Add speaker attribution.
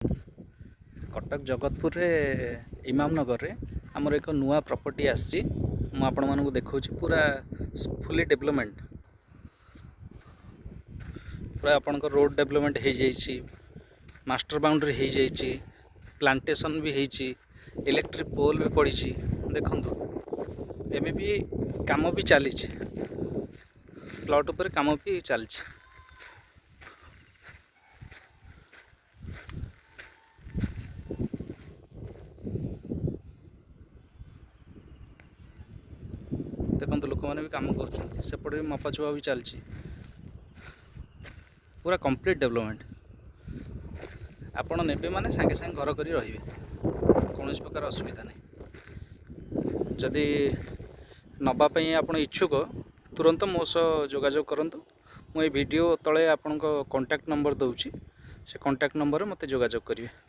Speaker 1: कटक जगतपुर इमामनगर रे आमर एक नुआ प्रॉपर्टी आसी मुझे देखा पूरा फुली डेवलपमेंट पूरा आपण रोड डेवलपमेंट हो जाइए मास्टर बाउंड्री हो जाइए प्लांटेशन भी होती इलेक्ट्रिक पोल भी पड़ी देखु एवं भी काम भी चली प्लॉट उपर काम भी चली देखो लोक मैंने भी काम करपटे मपाचुआ भी चलती पूरा कंप्लीट डेवलपमेंट आपण ने माने सांगे सांगे घर कर रे कौन प्रकार असुविधा नहीं जदि नवापाई आप इच्छुक तुरंत मो सह जोगाजोग करूँ मुझे वीडियो तले आपण कांटेक्ट नंबर दूसरी से कांटेक्ट नंबर मत जोगाजोग करेंगे।